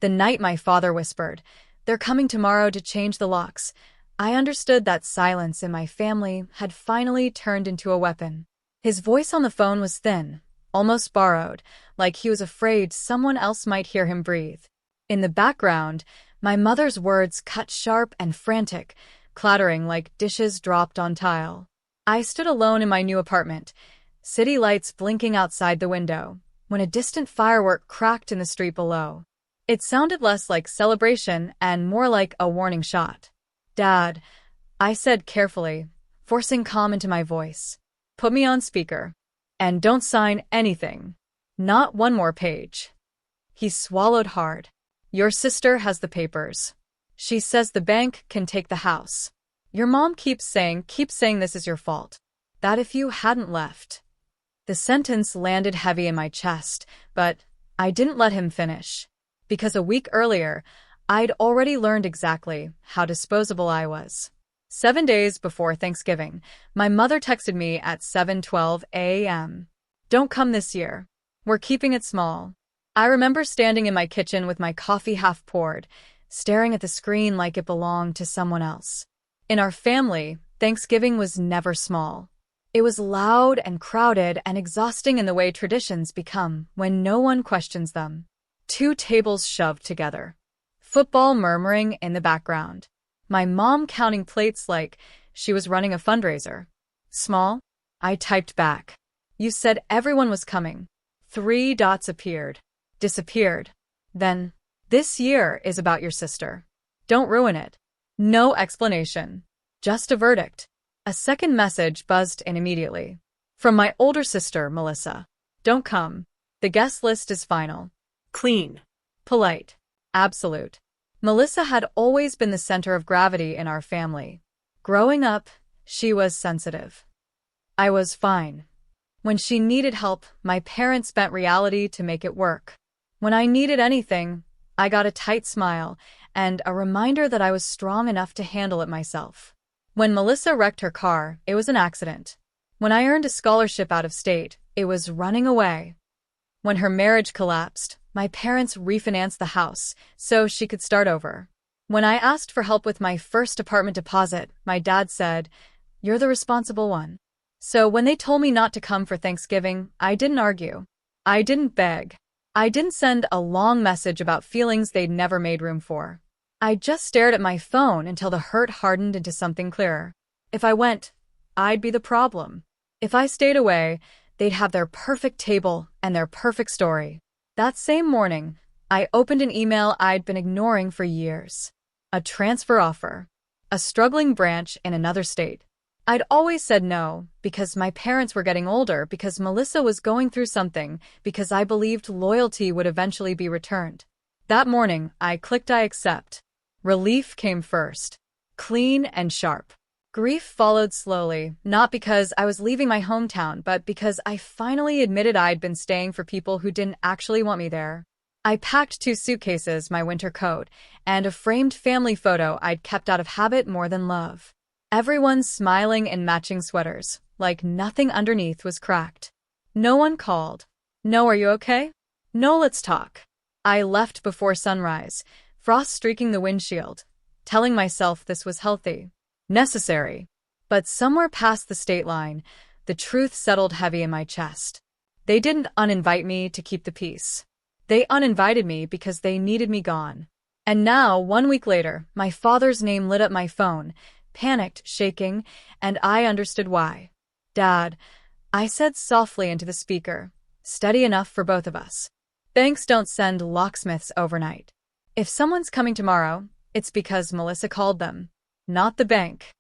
The night my father whispered, "They're coming tomorrow to change the locks," I understood that silence in my family had finally turned into a weapon. His voice on the phone was thin, almost borrowed, like he was afraid someone else might hear him breathe. In the background, my mother's words cut sharp and frantic, clattering like dishes dropped on tile. I stood alone in my new apartment, city lights blinking outside the window, when a distant firework cracked in the street below. It sounded less like celebration and more like a warning shot. "Dad," I said carefully, forcing calm into my voice. "Put me on speaker. And don't sign anything. Not one more page." He swallowed hard. "Your sister has the papers. She says the bank can take the house. Your mom keeps saying this is your fault. That if you hadn't left." The sentence landed heavy in my chest, but I didn't let him finish. Because a week earlier, I'd already learned exactly how disposable I was. 7 days before Thanksgiving, my mother texted me at 7:12 a.m. "Don't come this year. We're keeping it small." I remember standing in my kitchen with my coffee half poured, staring at the screen like it belonged to someone else. In our family, Thanksgiving was never small. It was loud and crowded and exhausting in the way traditions become when no one questions them. 2 tables shoved together. Football murmuring in the background. My mom counting plates like she was running a fundraiser. "Small?" I typed back. "You said everyone was coming." 3 dots appeared. Disappeared. Then, "This year is about your sister. Don't ruin it." No explanation. Just a verdict. A second message buzzed in immediately. From my older sister, Melissa. "Don't come. The guest list is final." Clean. Polite. Absolute. Melissa had always been the center of gravity in our family. Growing up, she was sensitive. I was fine. When she needed help, my parents bent reality to make it work. When I needed anything, I got a tight smile and a reminder that I was strong enough to handle it myself. When Melissa wrecked her car, it was an accident. When I earned a scholarship out of state, it was running away. When her marriage collapsed, my parents refinanced the house so she could start over. When I asked for help with my first apartment deposit, my dad said, "You're the responsible one." So when they told me not to come for Thanksgiving, I didn't argue. I didn't beg. I didn't send a long message about feelings they'd never made room for. I just stared at my phone until the hurt hardened into something clearer. If I went, I'd be the problem. If I stayed away, they'd have their perfect table and their perfect story. That same morning, I opened an email I'd been ignoring for years. A transfer offer. A struggling branch in another state. I'd always said no, because my parents were getting older, because Melissa was going through something, because I believed loyalty would eventually be returned. That morning, I clicked I accept. Relief came first. Clean and sharp. Grief followed slowly, not because I was leaving my hometown, but because I finally admitted I'd been staying for people who didn't actually want me there. I packed 2 suitcases, my winter coat, and a framed family photo I'd kept out of habit more than love. Everyone smiling in matching sweaters, like nothing underneath was cracked. No one called. "No, are you okay?" "No, let's talk." I left before sunrise, frost streaking the windshield, telling myself this was healthy. Necessary. But somewhere past the state line, the truth settled heavy in my chest. They didn't uninvite me to keep the peace. They uninvited me because they needed me gone. And now, 1 week later, my father's name lit up my phone, panicked, shaking, and I understood why. "Dad," I said softly into the speaker, steady enough for both of us. "Banks don't send locksmiths overnight. If someone's coming tomorrow, it's because Melissa called them, not the bank."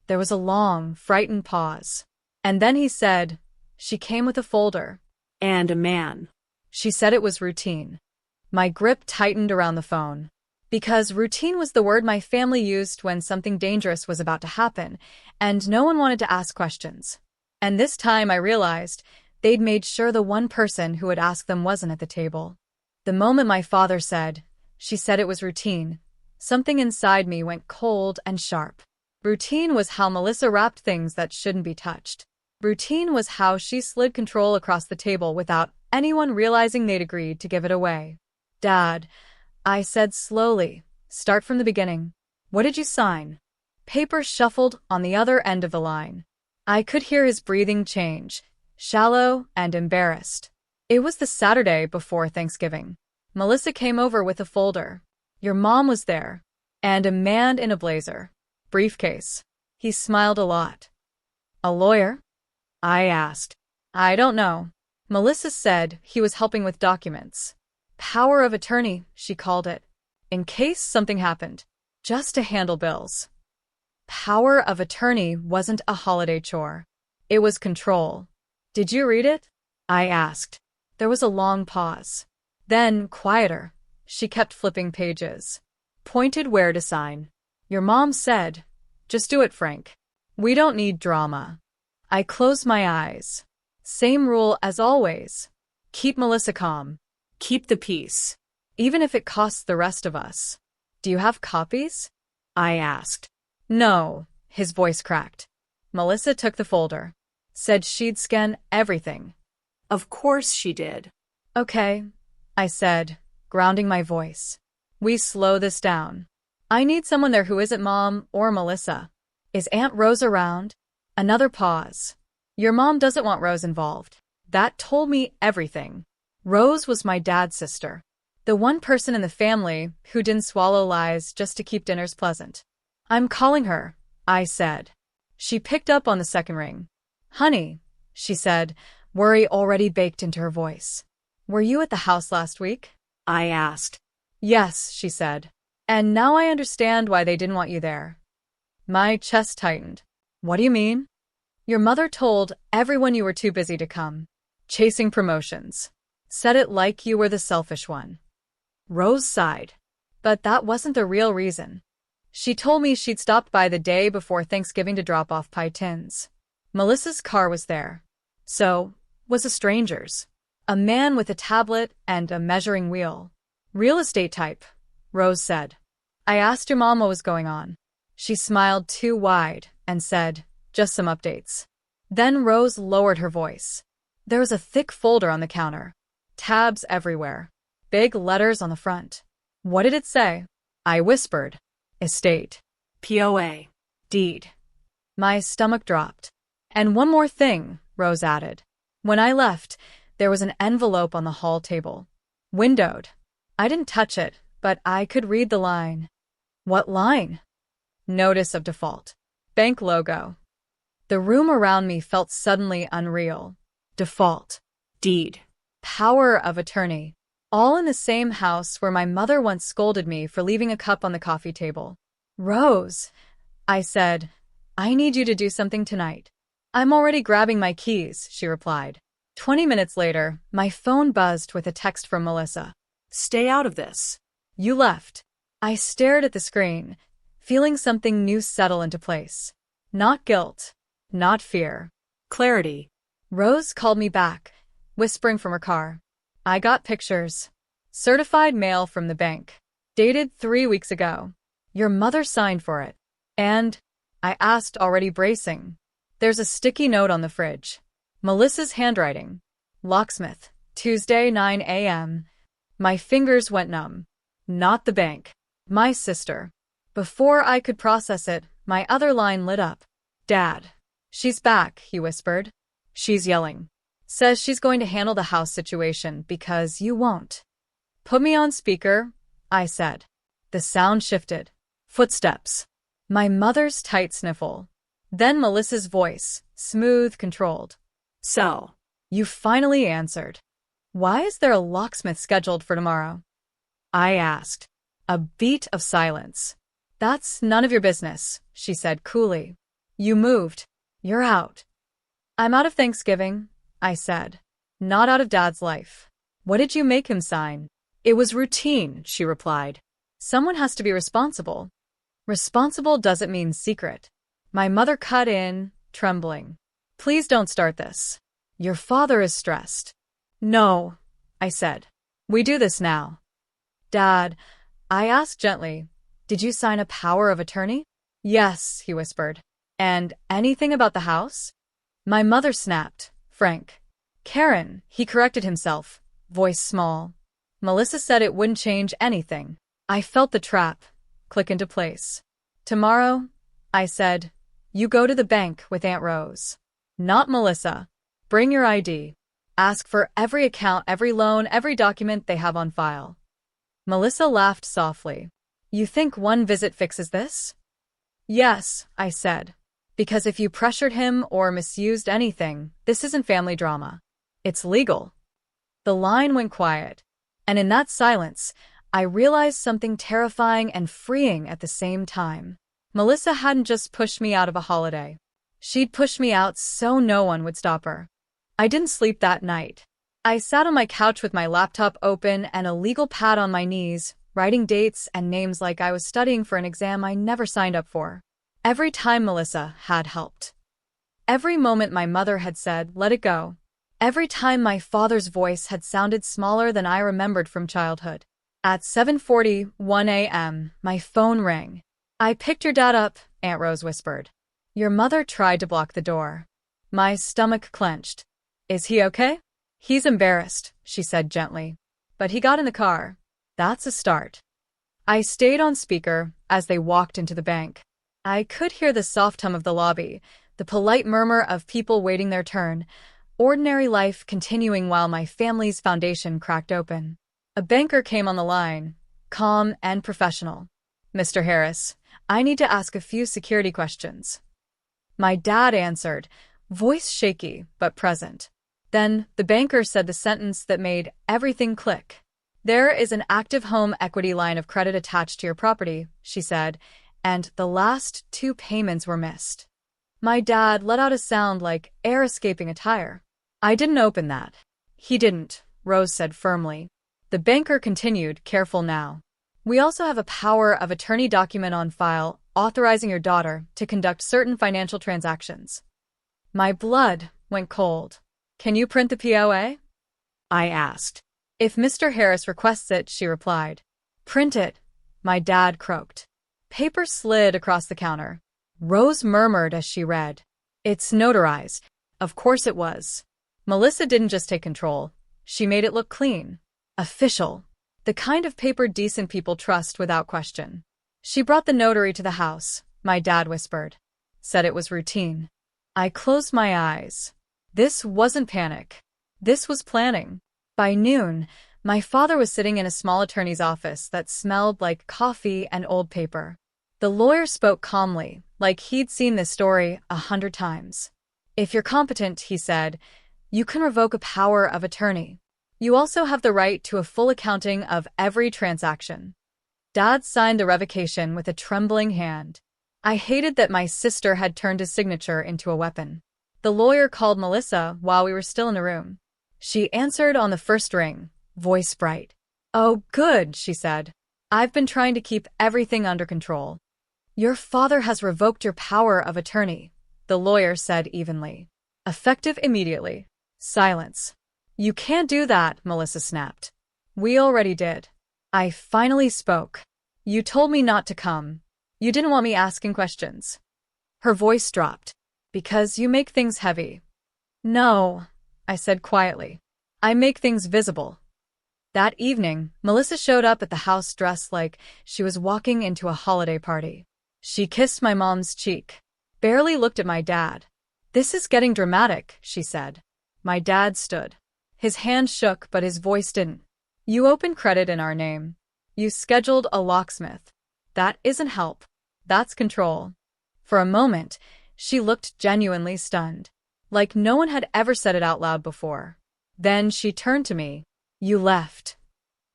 There was a long, frightened pause. And then he said, "She came with a folder." And a man. She said it was routine. My grip tightened around the phone. Because routine was the word my family used when something dangerous was about to happen, and no one wanted to ask questions. And this time I realized they'd made sure the one person who would ask them wasn't at the table. The moment my father said, "She said it was routine," something inside me went cold and sharp. Routine was how Melissa wrapped things that shouldn't be touched. Routine was how she slid control across the table without anyone realizing they'd agreed to give it away. "Dad," I said slowly. Start from the beginning. What did you sign? Paper shuffled on the other end of the line. I could hear his breathing change, shallow and embarrassed. It was the Saturday before Thanksgiving. Melissa came over with a folder. Your mom was there. And a man in a blazer. Briefcase. He smiled a lot. A lawyer? I asked. I don't know. Melissa said he was helping with documents. Power of attorney, she called it. In case something happened. Just to handle bills. Power of attorney wasn't a holiday chore. It was control. Did you read it? I asked. There was a long pause. Then, quieter. She kept flipping pages. Pointed where to sign. Your mom said, just do it, Frank. We don't need drama. I closed my eyes. Same rule as always. Keep Melissa calm. Keep the peace. Even if it costs the rest of us. Do you have copies? I asked. No, his voice cracked. Melissa took the folder. Said she'd scan everything. Of course she did. Okay, I said, grounding my voice. We slow this down. I need someone there who isn't Mom or Melissa. Is Aunt Rose around? Another pause. Your mom doesn't want Rose involved. That told me everything. Rose was my dad's sister. The one person in the family who didn't swallow lies just to keep dinners pleasant. I'm calling her, I said. She picked up on the second ring. Honey, she said, worry already baked into her voice. Were you at the house last week? I asked. Yes, she said. And now I understand why they didn't want you there. My chest tightened. What do you mean? Your mother told everyone you were too busy to come. Chasing promotions. Said it like you were the selfish one. Rose sighed. But that wasn't the real reason. She told me she'd stopped by the day before Thanksgiving to drop off pie tins. Melissa's car was there. So, was a stranger's. A man with a tablet and a measuring wheel. Real estate type, Rose said. I asked your mom what was going on. She smiled too wide and said, just some updates. Then Rose lowered her voice. There was a thick folder on the counter. Tabs everywhere. Big letters on the front. What did it say? I whispered. Estate. POA. Deed. My stomach dropped. And one more thing, Rose added. When I left, there was an envelope on the hall table. Windowed. I didn't touch it, but I could read the line. What line? Notice of default. Bank logo. The room around me felt suddenly unreal. Default. Deed. Power of attorney. All in the same house where my mother once scolded me for leaving a cup on the coffee table. Rose, I said, I need you to do something tonight. I'm already grabbing my keys, she replied. 20 minutes later, my phone buzzed with a text from Melissa. Stay out of this. You left. I stared at the screen, feeling something new settle into place. Not guilt. Not fear. Clarity. Rose called me back, whispering from her car. I got pictures. Certified mail from the bank. Dated 3 weeks ago. Your mother signed for it. And, I asked, already bracing. There's a sticky note on the fridge. Melissa's handwriting. Locksmith. Tuesday, 9 a.m. My fingers went numb. Not the bank. My sister. Before I could process it, my other line lit up. Dad. She's back, he whispered. She's yelling. Says she's going to handle the house situation because you won't. Put me on speaker, I said. The sound shifted. Footsteps. My mother's tight sniffle. Then Melissa's voice, smooth, controlled. So, you finally answered. Why is there a locksmith scheduled for tomorrow? I asked. A beat of silence. That's none of your business, she said coolly. You moved. You're out. I'm out of Thanksgiving, I said. Not out of Dad's life. What did you make him sign? It was routine, she replied. Someone has to be responsible. Responsible doesn't mean secret. My mother cut in, trembling. Please don't start this. Your father is stressed. No, I said. We do this now. Dad, I asked gently, did you sign a power of attorney? Yes, he whispered. And anything about the house? My mother snapped. Frank. Karen, he corrected himself, voice small. Melissa said it wouldn't change anything. I felt the trap click into place. Tomorrow, I said, you go to the bank with Aunt Rose. Not Melissa. Bring your ID. Ask for every account, every loan, every document they have on file. Melissa laughed softly. You think one visit fixes this? Yes, I said. Because if you pressured him or misused anything, this isn't family drama. It's legal. The line went quiet, and in that silence, I realized something terrifying and freeing at the same time. Melissa hadn't just pushed me out of a holiday. She'd pushed me out so no one would stop her. I didn't sleep that night. I sat on my couch with my laptop open and a legal pad on my knees, writing dates and names like I was studying for an exam I never signed up for. Every time Melissa had helped. Every moment my mother had said, let it go. Every time my father's voice had sounded smaller than I remembered from childhood. At 7:41 a.m., my phone rang. I picked your dad up, Aunt Rose whispered. Your mother tried to block the door. My stomach clenched. Is he okay? He's embarrassed, she said gently. But he got in the car. That's a start. I stayed on speaker as they walked into the bank. I could hear the soft hum of the lobby, the polite murmur of people waiting their turn, ordinary life continuing while my family's foundation cracked open. A banker came on the line, calm and professional. Mr. Harris, I need to ask a few security questions. My dad answered, voice shaky but present. Then the banker said the sentence that made everything click. There is an active home equity line of credit attached to your property, she said, and the last 2 payments were missed. My dad let out a sound like air escaping a tire. I didn't open that. He didn't, Rose said firmly. The banker continued, careful now. We also have a power of attorney document on file authorizing your daughter to conduct certain financial transactions. My blood went cold. Can you print the POA? I asked. If Mr. Harris requests it, she replied. Print it, my dad croaked. Paper slid across the counter. Rose murmured as she read. It's notarized. Of course it was. Melissa didn't just take control. She made it look clean. Official. The kind of paper decent people trust without question. She brought the notary to the house, my dad whispered. Said it was routine. I closed my eyes. This wasn't panic. This was planning. By noon, my father was sitting in a small attorney's office that smelled like coffee and old paper. The lawyer spoke calmly, like he'd seen this story 100 times. If you're competent, he said, you can revoke a power of attorney. You also have the right to a full accounting of every transaction. Dad signed the revocation with a trembling hand. I hated that my sister had turned his signature into a weapon. The lawyer called Melissa while we were still in the room. She answered on the first ring, voice bright. Oh, good, she said. I've been trying to keep everything under control. Your father has revoked your power of attorney, the lawyer said evenly. Effective immediately. Silence. You can't do that, Melissa snapped. We already did. I finally spoke. You told me not to come. You didn't want me asking questions. Her voice dropped. Because you make things heavy. No, I said quietly. I make things visible. That evening, Melissa showed up at the house dressed like she was walking into a holiday party. She kissed my mom's cheek. Barely looked at my dad. This is getting dramatic, she said. My dad stood. His hand shook, but his voice didn't. You opened credit in our name. You scheduled a locksmith. That isn't help. That's control. For a moment, she looked genuinely stunned. Like no one had ever said it out loud before. Then she turned to me. You left.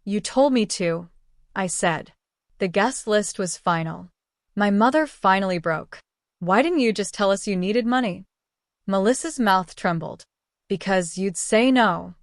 You told me to, I said. The guest list was final. My mother finally broke. Why didn't you just tell us you needed money? Melissa's mouth trembled. Because you'd say no.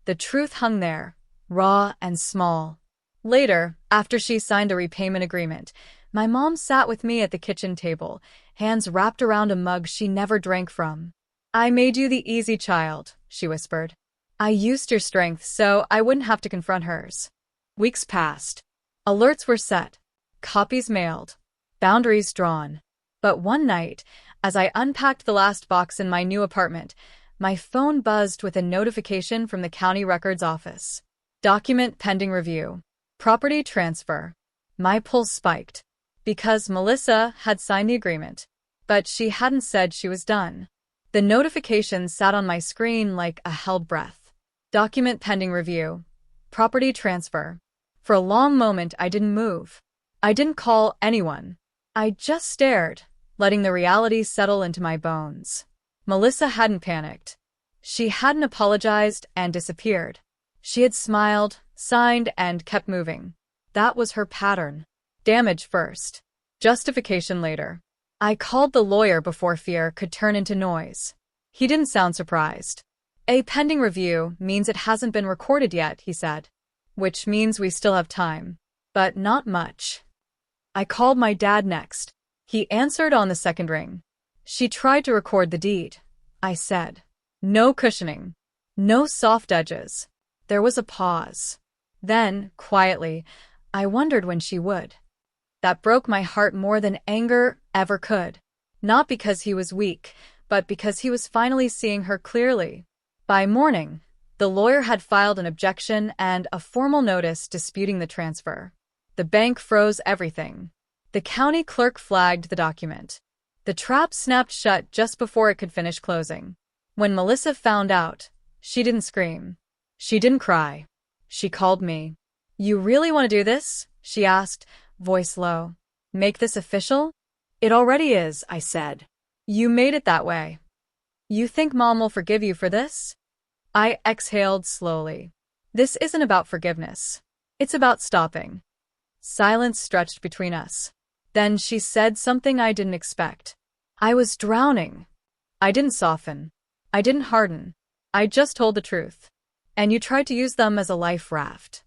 The truth hung there, raw and small. Later, after she signed the repayment agreement, my mom sat with me at the kitchen table, hands wrapped around a mug she never drank from. I made you the easy child, she whispered. I used your strength so I wouldn't have to confront hers. Weeks passed. Alerts were set. Copies mailed. Boundaries drawn. But one night, as I unpacked the last box in my new apartment, my phone buzzed with a notification from the county records office. Document pending review. Property transfer. My pulse spiked. Because Melissa had signed the agreement. But she hadn't said she was done. The notification sat on my screen like a held breath. Document pending review. Property transfer. For a long moment, I didn't move. I didn't call anyone. I just stared, letting the reality settle into my bones. Melissa hadn't panicked. She hadn't apologized and disappeared. She had smiled, signed, and kept moving. That was her pattern. Damage first. Justification later. I called the lawyer before fear could turn into noise. He didn't sound surprised. A pending review means it hasn't been recorded yet, he said. Which means we still have time. But not much. I called my dad next. He answered on the second ring. She tried to record the deed, I said. No cushioning. No soft edges. There was a pause. Then, quietly, I wondered when she would. That broke my heart more than anger ever could. Not because he was weak, but because he was finally seeing her clearly. By morning, the lawyer had filed an objection and a formal notice disputing the transfer. The bank froze everything. The county clerk flagged the document. The trap snapped shut just before it could finish closing. When Melissa found out, she didn't scream. She didn't cry. She called me. You really want to do this? She asked, voice low. Make this official? It already is, I said. You made it that way. You think Mom will forgive you for this? I exhaled slowly. This isn't about forgiveness. It's about stopping. Silence stretched between us. Then she said something I didn't expect. I was drowning. I didn't soften. I didn't harden. I just told the truth. And you tried to use them as a life raft.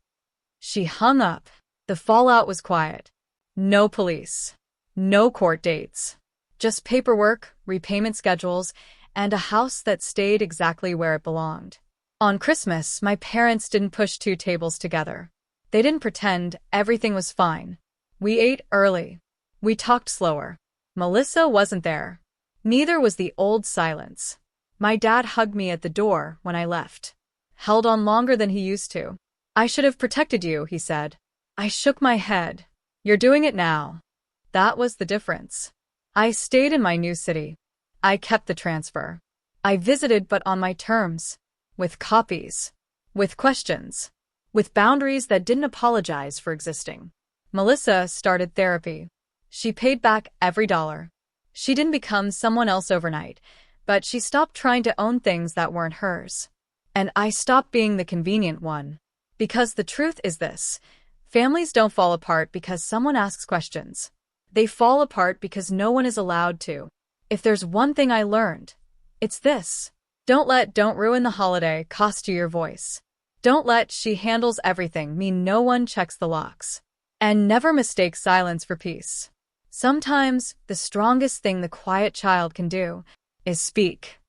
She hung up. The fallout was quiet. No police. No court dates. Just paperwork, repayment schedules, and a house that stayed exactly where it belonged. On Christmas, my parents didn't push two tables together. They didn't pretend everything was fine. We ate early. We talked slower. Melissa wasn't there. Neither was the old silence. My dad hugged me at the door when I left. Held on longer than he used to. I should have protected you, he said. I shook my head. You're doing it now. That was the difference. I stayed in my new city. I kept the transfer. I visited, but on my terms. With copies. With questions. With boundaries that didn't apologize for existing. Melissa started therapy. She paid back every dollar. She didn't become someone else overnight, but she stopped trying to own things that weren't hers. And I stopped being the convenient one. Because the truth is this: families don't fall apart because someone asks questions. They fall apart because no one is allowed to. If there's one thing I learned, it's this. Don't ruin the holiday cost you your voice. Don't let she handles everything mean no one checks the locks. And never mistake silence for peace. Sometimes, the strongest thing the quiet child can do is speak.